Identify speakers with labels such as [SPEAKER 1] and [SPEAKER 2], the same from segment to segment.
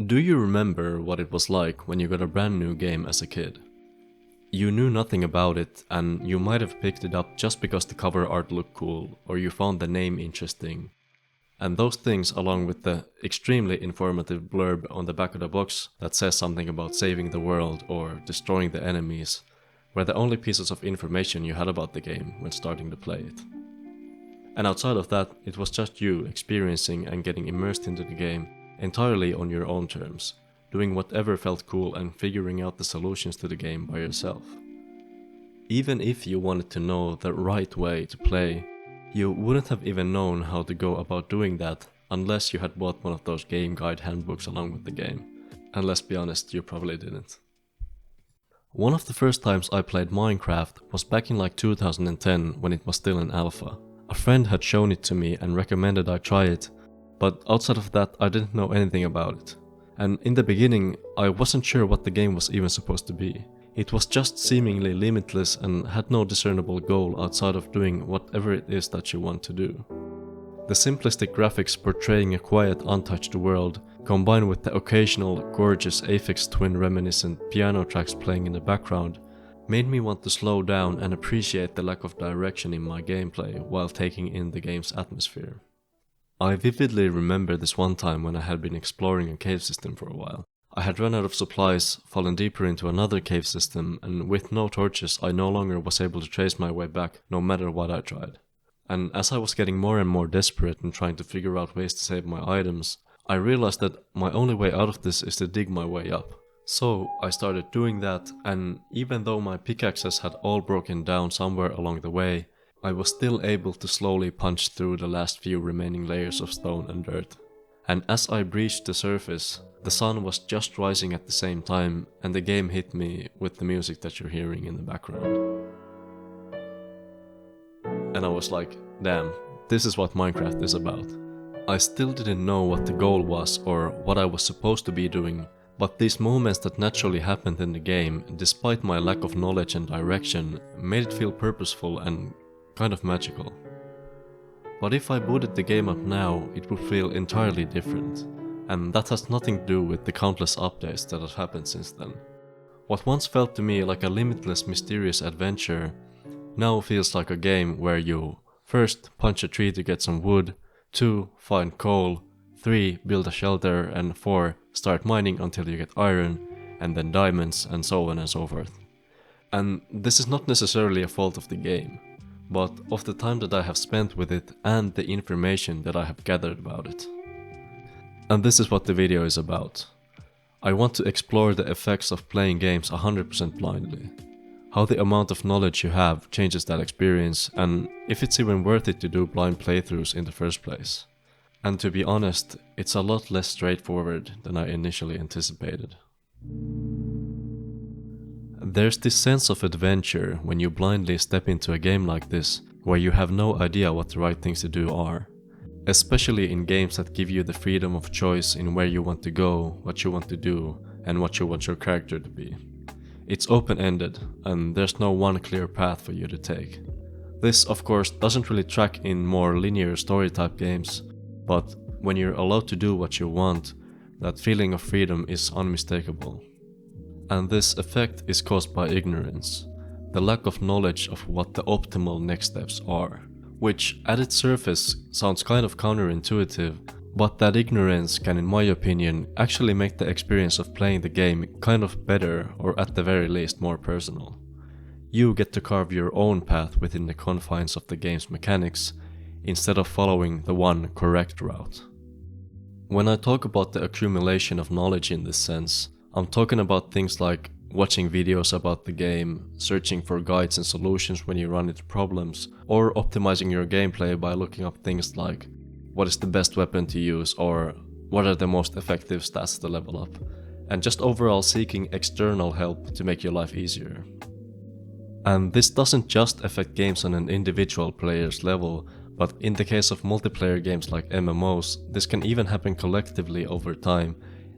[SPEAKER 1] Do you remember what it was like when you got a brand new game as a kid? You knew nothing about it, and you might have picked it up just because the cover art looked cool, or you found the name interesting. And those things, along with the extremely informative blurb on the back of the box that says something about saving the world or destroying the enemies, were the only pieces of information you had about the game when starting to play it. And outside of that, it was just you experiencing and getting immersed into the game entirely on your own terms, doing whatever felt cool and figuring out the solutions to the game by yourself. Even if you wanted to know the right way to play, you wouldn't have even known how to go about doing that unless you had bought one of those game guide handbooks along with the game. And let's be honest, you probably didn't. One of the first times I played Minecraft was back in like 2010 when it was still in alpha. A friend had shown it to me and recommended I try it, but outside of that I didn't know anything about it. And in the beginning I wasn't sure what the game was even supposed to be. It was just seemingly limitless and had no discernible goal outside of doing whatever it is that you want to do. The simplistic graphics portraying a quiet, untouched world, combined with the occasional gorgeous Aphex Twin reminiscent piano tracks playing in the background, made me want to slow down and appreciate the lack of direction in my gameplay while taking in the game's atmosphere. I vividly remember this one time when I had been exploring a cave system for a while. I had run out of supplies, fallen deeper into another cave system, and with no torches I no longer was able to trace my way back no matter what I tried. And as I was getting more and more desperate and trying to figure out ways to save my items, I realized that my only way out of this is to dig my way up. So I started doing that, and even though my pickaxes had all broken down somewhere along the way, I was still able to slowly punch through the last few remaining layers of stone and dirt. And as I breached the surface, the sun was just rising at the same time, and the game hit me with the music that you're hearing in the background. And I was like, damn, this is what Minecraft is about. I still didn't know what the goal was or what I was supposed to be doing, but these moments that naturally happened in the game, despite my lack of knowledge and direction, made it feel purposeful and kind of magical. But if I booted the game up now, it would feel entirely different, and that has nothing to do with the countless updates that have happened since then. What once felt to me like a limitless mysterious adventure now feels like a game where you first punch a tree to get some wood, 2 find coal, 3 build a shelter, and 4 start mining until you get iron, and then diamonds, and so on and so forth. And this is not necessarily a fault of the game, but of the time that I have spent with it and the information that I have gathered about it. And this is what the video is about. I want to explore the effects of playing games 100% blindly, how the amount of knowledge you have changes that experience, and if it's even worth it to do blind playthroughs in the first place. And to be honest, it's a lot less straightforward than I initially anticipated. There's this sense of adventure when you blindly step into a game like this, where you have no idea what the right things to do are. Especially in games that give you the freedom of choice in where you want to go, what you want to do, and what you want your character to be. It's open-ended, and there's no one clear path for you to take. This, of course, doesn't really track in more linear story-type games, but when you're allowed to do what you want, that feeling of freedom is unmistakable. And this effect is caused by ignorance, the lack of knowledge of what the optimal next steps are, which at its surface sounds kind of counterintuitive, but that ignorance can, in my opinion, actually make the experience of playing the game kind of better, or at the very least more personal. You get to carve your own path within the confines of the game's mechanics, instead of following the one correct route. When I talk about the accumulation of knowledge in this sense, I'm talking about things like watching videos about the game, searching for guides and solutions when you run into problems, or optimizing your gameplay by looking up things like what is the best weapon to use or what are the most effective stats to level up, and just overall seeking external help to make your life easier. And this doesn't just affect games on an individual player's level, but in the case of multiplayer games like MMOs, this can even happen collectively over time,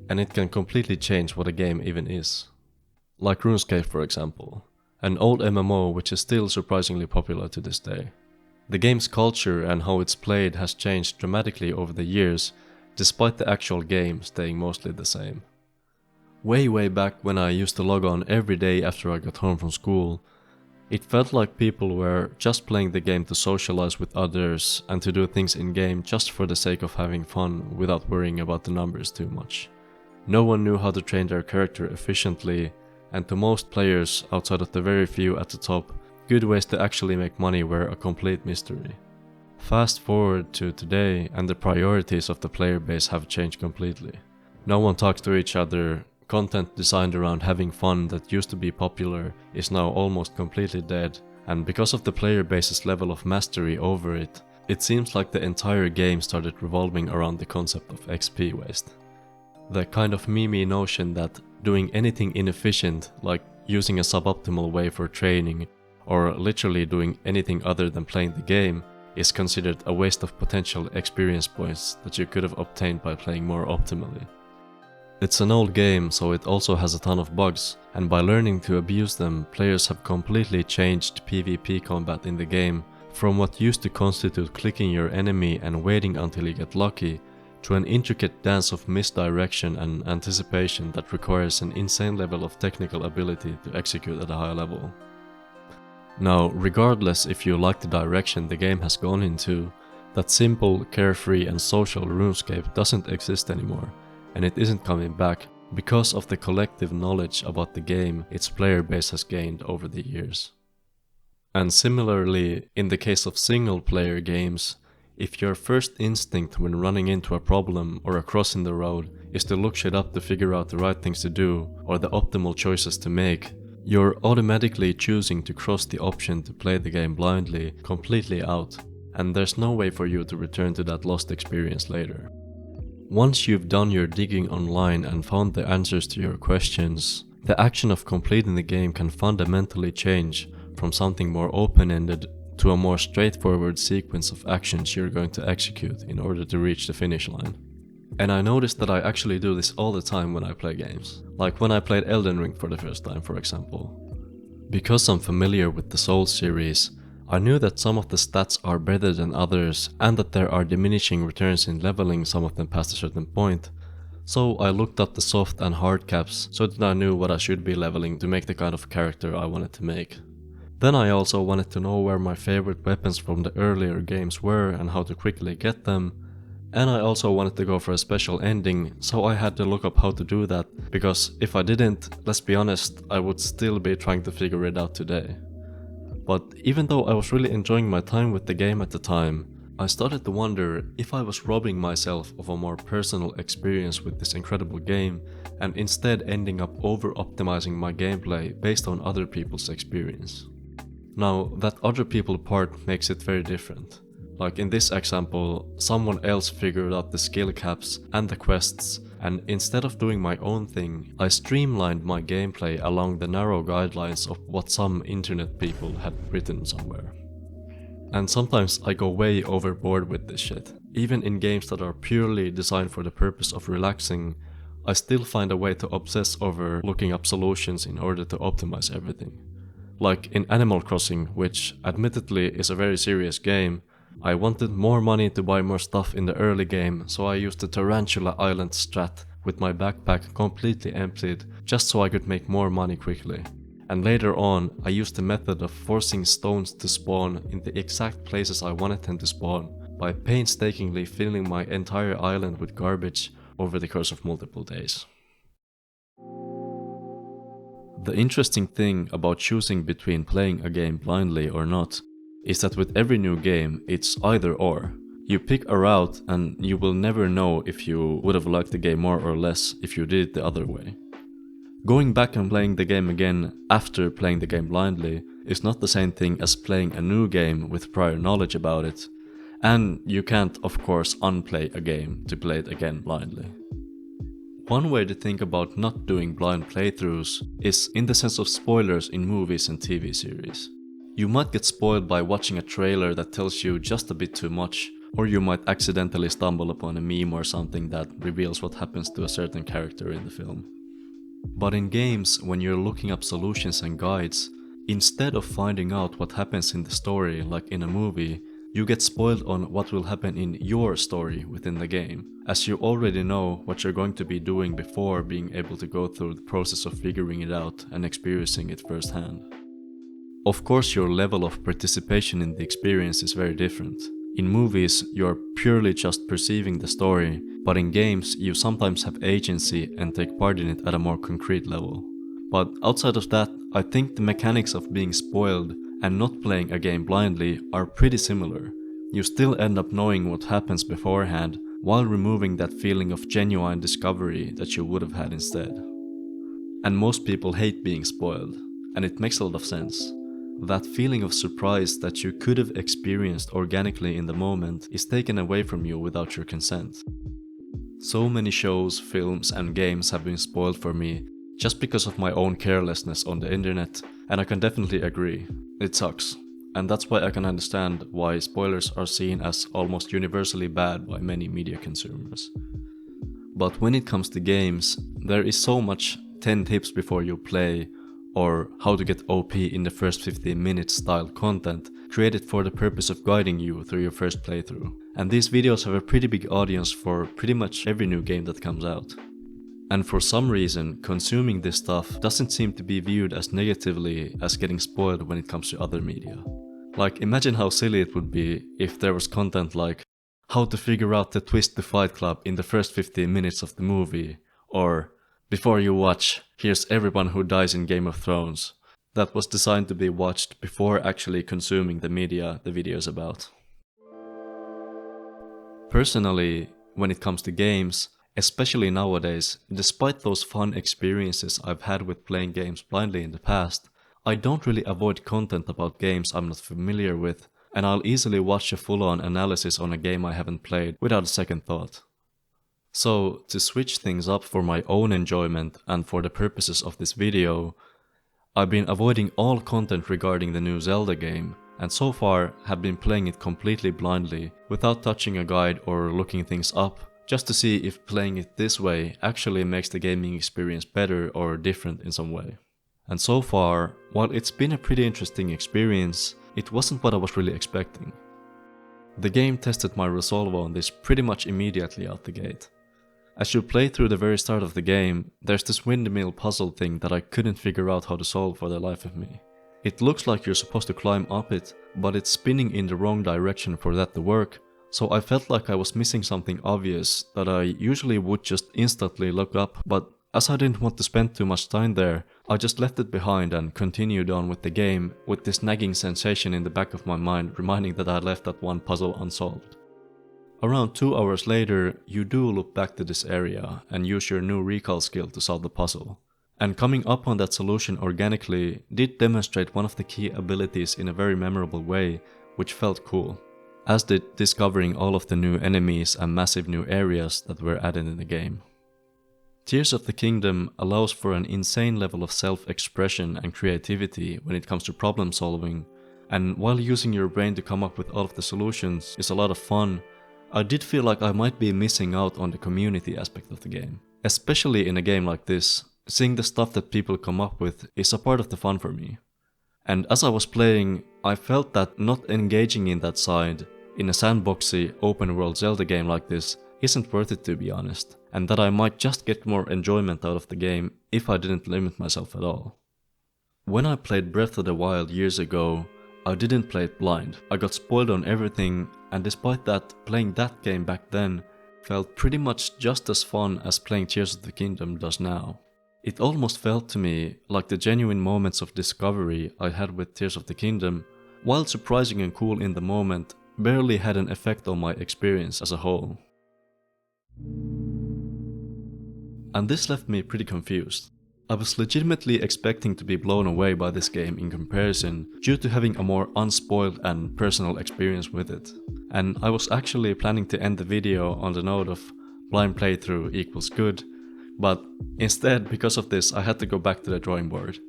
[SPEAKER 1] and it can completely change what a game even is. Like RuneScape, for example, an old MMO which is still surprisingly popular to this day. The game's culture and how it's played has changed dramatically over the years, despite the actual game staying mostly the same. Way back when I used to log on every day after I got home from school, it felt like people were just playing the game to socialize with others and to do things in-game just for the sake of having fun without worrying about the numbers too much. No one knew how to train their character efficiently, and to most players, outside of the very few at the top, good ways to actually make money were a complete mystery. Fast forward to today, and the priorities of the player base have changed completely. No one talks to each other. Content designed around having fun that used to be popular is now almost completely dead, and because of the player base's level of mastery over it, it seems like the entire game started revolving around the concept of XP waste. The kind of meme notion that doing anything inefficient, like using a suboptimal way for training, or literally doing anything other than playing the game, is considered a waste of potential experience points that you could have obtained by playing more optimally. It's an old game, so it also has a ton of bugs, and by learning to abuse them, players have completely changed PvP combat in the game from what used to constitute clicking your enemy and waiting until you get lucky, to an intricate dance of misdirection and anticipation that requires an insane level of technical ability to execute at a high level. Now, regardless if you like the direction the game has gone into, that simple, carefree and social RuneScape doesn't exist anymore, and it isn't coming back because of the collective knowledge about the game its player base has gained over the years. And similarly, in the case of single-player games, if your first instinct when running into a problem or a crossing the road is to look shit up to figure out the right things to do or the optimal choices to make, you're automatically choosing to cross the option to play the game blindly completely out, and there's no way for you to return to that lost experience later. Once you've done your digging online and found the answers to your questions, the action of completing the game can fundamentally change from something more open-ended to a more straightforward sequence of actions you're going to execute in order to reach the finish line. And I noticed that I actually do this all the time when I play games, like when I played Elden Ring for the first time, for example. Because I'm familiar with the Souls series, I knew that some of the stats are better than others and that there are diminishing returns in leveling some of them past a certain point, so I looked up the soft and hard caps so that I knew what I should be leveling to make the kind of character I wanted to make. Then I also wanted to know where my favorite weapons from the earlier games were and how to quickly get them, and I also wanted to go for a special ending, so I had to look up how to do that, because if I didn't, let's be honest, I would still be trying to figure it out today. But even though I was really enjoying my time with the game at the time, I started to wonder if I was robbing myself of a more personal experience with this incredible game and instead ending up over-optimizing my gameplay based on other people's experience. Now, that other people part makes it very different. Like in this example, someone else figured out the skill caps and the quests, and instead of doing my own thing, I streamlined my gameplay along the narrow guidelines of what some internet people had written somewhere. And sometimes I go way overboard with this shit. Even in games that are purely designed for the purpose of relaxing, I still find a way to obsess over looking up solutions in order to optimize everything. Like in Animal Crossing, which admittedly is a very serious game, I wanted more money to buy more stuff in the early game, so I used the Tarantula Island strat with my backpack completely emptied just so I could make more money quickly. And later on, I used the method of forcing stones to spawn in the exact places I wanted them to spawn by painstakingly filling my entire island with garbage over the course of multiple days. The interesting thing about choosing between playing a game blindly or not is that with every new game, it's either or. You pick a route and you will never know if you would have liked the game more or less if you did it the other way. Going back and playing the game again after playing the game blindly is not the same thing as playing a new game with prior knowledge about it, and you can't of course unplay a game to play it again blindly. One way to think about not doing blind playthroughs is in the sense of spoilers in movies and TV series. You might get spoiled by watching a trailer that tells you just a bit too much, or you might accidentally stumble upon a meme or something that reveals what happens to a certain character in the film. But in games, when you're looking up solutions and guides, instead of finding out what happens in the story like in a movie, You get spoiled on what will happen in your story within the game, as you already know what you're going to be doing before being able to go through the process of figuring it out and experiencing it firsthand. Of course, your level of participation in the experience is very different. In movies, you're purely just perceiving the story, but in games, you sometimes have agency and take part in it at a more concrete level. But outside of that, I think the mechanics of being spoiled and not playing a game blindly are pretty similar. You still end up knowing what happens beforehand, while removing that feeling of genuine discovery that you would have had instead. And most people hate being spoiled, and it makes a lot of sense. That feeling of surprise that you could have experienced organically in the moment is taken away from you without your consent. So many shows, films, and games have been spoiled for me just because of my own carelessness on the internet, and I can definitely agree. It sucks. And that's why I can understand why spoilers are seen as almost universally bad by many media consumers. But when it comes to games, there is so much 10 tips before you play, or how to get OP in the first 15 minutes style content created for the purpose of guiding you through your first playthrough. And these videos have a pretty big audience for pretty much every new game that comes out. And for some reason, consuming this stuff doesn't seem to be viewed as negatively as getting spoiled when it comes to other media. Like, imagine how silly it would be if there was content like how to figure out the twist to Fight Club in the first 15 minutes of the movie, or before you watch, here's everyone who dies in Game of Thrones, that was designed to be watched before actually consuming the media the video is about. Personally, when it comes to games, especially nowadays, despite those fun experiences I've had with playing games blindly in the past, I don't really avoid content about games I'm not familiar with, and I'll easily watch a full-on analysis on a game I haven't played without a second thought. So, to switch things up for my own enjoyment and for the purposes of this video, I've been avoiding all content regarding the new Zelda game, and so far have been playing it completely blindly, without touching a guide or looking things up, just to see if playing it this way actually makes the gaming experience better or different in some way. And so far, while it's been a pretty interesting experience, it wasn't what I was really expecting. The game tested my resolve on this pretty much immediately out the gate. As you play through the very start of the game, there's this windmill puzzle thing that I couldn't figure out how to solve for the life of me. It looks like you're supposed to climb up it, but it's spinning in the wrong direction for that to work, so I felt like I was missing something obvious that I usually would just instantly look up, but as I didn't want to spend too much time there, I just left it behind and continued on with the game, with this nagging sensation in the back of my mind reminding that I had left that one puzzle unsolved. Around 2 hours later, you do loop back to this area and use your new recall skill to solve the puzzle. And coming up on that solution organically did demonstrate one of the key abilities in a very memorable way, which felt cool. As did discovering all of the new enemies and massive new areas that were added in the game. Tears of the Kingdom allows for an insane level of self-expression and creativity when it comes to problem solving, and while using your brain to come up with all of the solutions is a lot of fun, I did feel like I might be missing out on the community aspect of the game. Especially in a game like this, seeing the stuff that people come up with is a part of the fun for me. And as I was playing, I felt that not engaging in that side, in a sandboxy, open world Zelda game like this, isn't worth it, to be honest, and that I might just get more enjoyment out of the game if I didn't limit myself at all. When I played Breath of the Wild years ago, I didn't play it blind. I got spoiled on everything, and despite that, playing that game back then felt pretty much just as fun as playing Tears of the Kingdom does now. It almost felt to me like the genuine moments of discovery I had with Tears of the Kingdom, while surprising and cool in the moment, barely had an effect on my experience as a whole. And this left me pretty confused. I was legitimately expecting to be blown away by this game in comparison, due to having a more unspoiled and personal experience with it. And I was actually planning to end the video on the note of blind playthrough equals good, but instead, because of this, I had to go back to the drawing board.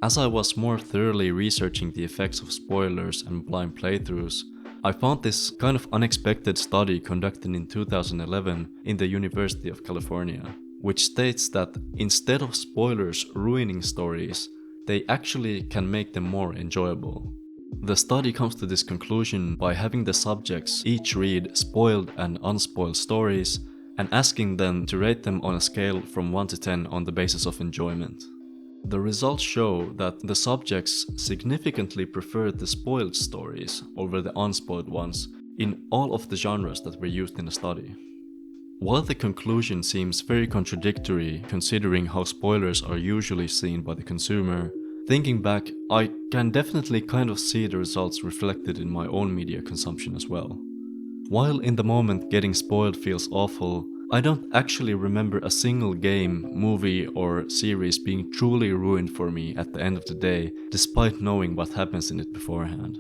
[SPEAKER 1] As I was more thoroughly researching the effects of spoilers and blind playthroughs, I found this kind of unexpected study conducted in 2011 in the University of California, which states that instead of spoilers ruining stories, they actually can make them more enjoyable. The study comes to this conclusion by having the subjects each read spoiled and unspoiled stories and asking them to rate them on a scale from 1 to 10 on the basis of enjoyment. The results show that the subjects significantly preferred the spoiled stories over the unspoiled ones in all of the genres that were used in the study. While the conclusion seems very contradictory considering how spoilers are usually seen by the consumer, thinking back, I can definitely kind of see the results reflected in my own media consumption as well. While in the moment getting spoiled feels awful, I don't actually remember a single game, movie or series being truly ruined for me at the end of the day, despite knowing what happens in it beforehand.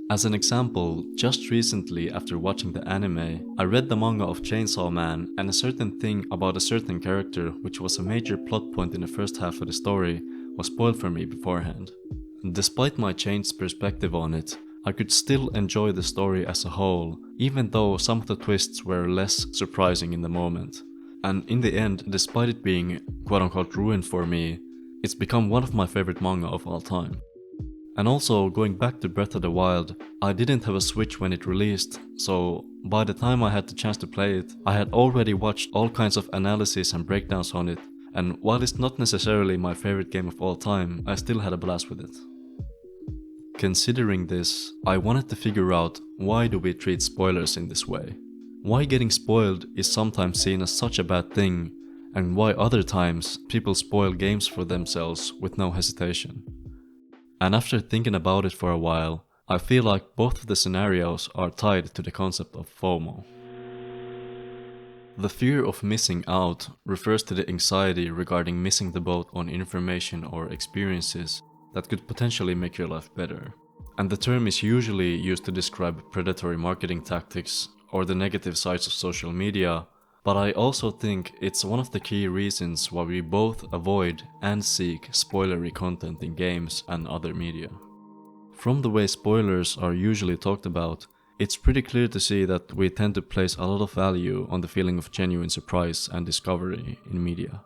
[SPEAKER 1] As an example, just recently after watching the anime, I read the manga of Chainsaw Man, and a certain thing about a certain character, which was a major plot point in the first half of the story, was spoiled for me beforehand. Despite my changed perspective on it, I could still enjoy the story as a whole, even though some of the twists were less surprising in the moment. And in the end, despite it being quote-unquote ruined for me, it's become one of my favorite manga of all time. And also, going back to Breath of the Wild, I didn't have a Switch when it released, so by the time I had the chance to play it, I had already watched all kinds of analysis and breakdowns on it, and while it's not necessarily my favorite game of all time, I still had a blast with it. Considering this, I wanted to figure out why do we treat spoilers in this way? Why getting spoiled is sometimes seen as such a bad thing, and why other times people spoil games for themselves with no hesitation. And after thinking about it for a while, I feel like both of the scenarios are tied to the concept of FOMO. The fear of missing out refers to the anxiety regarding missing the boat on information or experiences that could potentially make your life better. And the term is usually used to describe predatory marketing tactics or the negative sides of social media, but I also think it's one of the key reasons why we both avoid and seek spoilery content in games and other media. From the way spoilers are usually talked about, it's pretty clear to see that we tend to place a lot of value on the feeling of genuine surprise and discovery in media.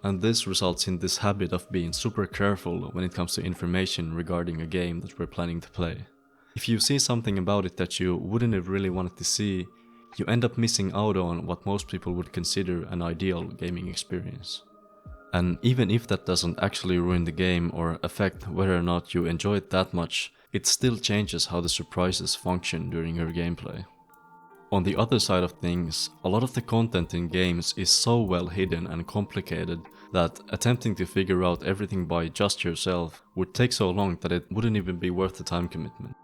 [SPEAKER 1] And this results in this habit of being super careful when it comes to information regarding a game that we're planning to play. If you see something about it that you wouldn't have really wanted to see, you end up missing out on what most people would consider an ideal gaming experience. And even if that doesn't actually ruin the game or affect whether or not you enjoy it that much, it still changes how the surprises function during your gameplay. On the other side of things, a lot of the content in games is so well hidden and complicated that attempting to figure out everything by just yourself would take so long that it wouldn't even be worth the time commitment.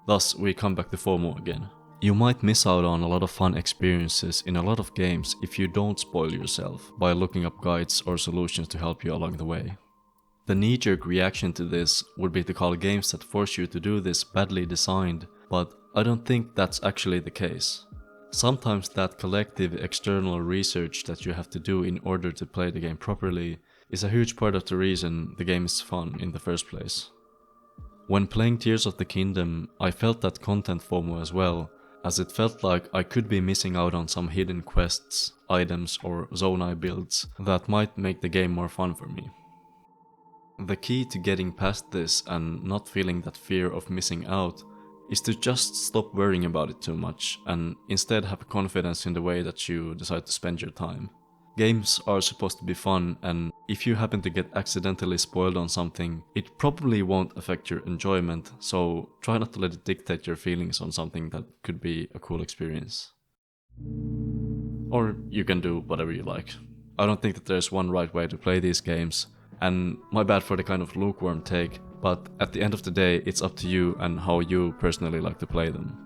[SPEAKER 1] Thus, we come back to FOMO again. You might miss out on a lot of fun experiences in a lot of games if you don't spoil yourself by looking up guides or solutions to help you along the way. The knee-jerk reaction to this would be to call games that force you to do this badly designed, but I don't think that's actually the case. Sometimes that collective external research that you have to do in order to play the game properly is a huge part of the reason the game is fun in the first place. When playing Tears of the Kingdom, I felt that content FOMO as well, as it felt like I could be missing out on some hidden quests, items or zonai builds that might make the game more fun for me. The key to getting past this and not feeling that fear of missing out is to just stop worrying about it too much and instead have confidence in the way that you decide to spend your time. Games are supposed to be fun, and if you happen to get accidentally spoiled on something, it probably won't affect your enjoyment, so try not to let it dictate your feelings on something that could be a cool experience. Or you can do whatever you like. I don't think that there's one right way to play these games, and my bad for the kind of lukewarm take, but at the end of the day it's up to you and how you personally like to play them.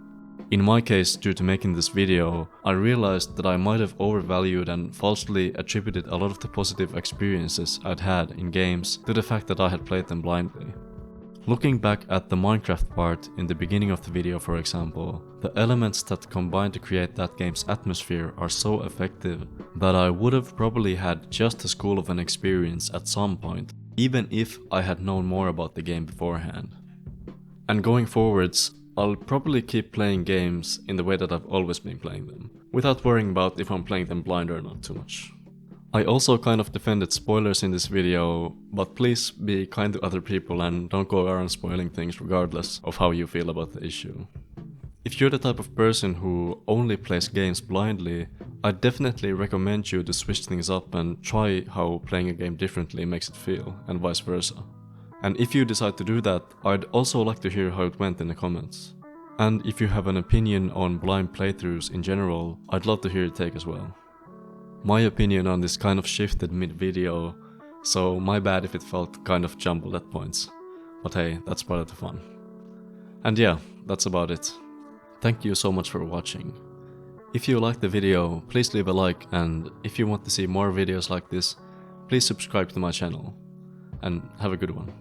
[SPEAKER 1] In my case, due to making this video, I realized that I might have overvalued and falsely attributed a lot of the positive experiences I'd had in games to the fact that I had played them blindly. Looking back at the Minecraft part in the beginning of the video, for example, the elements that combine to create that game's atmosphere are so effective that I would have probably had just as cool of an experience at some point, even if I had known more about the game beforehand. And going forwards, I'll probably keep playing games in the way that I've always been playing them, without worrying about if I'm playing them blind or not too much. I also kind of defended spoilers in this video, but please be kind to other people and don't go around spoiling things regardless of how you feel about the issue. If you're the type of person who only plays games blindly, I'd definitely recommend you to switch things up and try how playing a game differently makes it feel, and vice versa. And if you decide to do that, I'd also like to hear how it went in the comments. And if you have an opinion on blind playthroughs in general, I'd love to hear your take as well. My opinion on this kind of shifted mid-video, so my bad if it felt kind of jumbled at points. But hey, that's part of the fun. And yeah, that's about it. Thank you so much for watching. If you liked the video, please leave a like, and if you want to see more videos like this, please subscribe to my channel. And have a good one.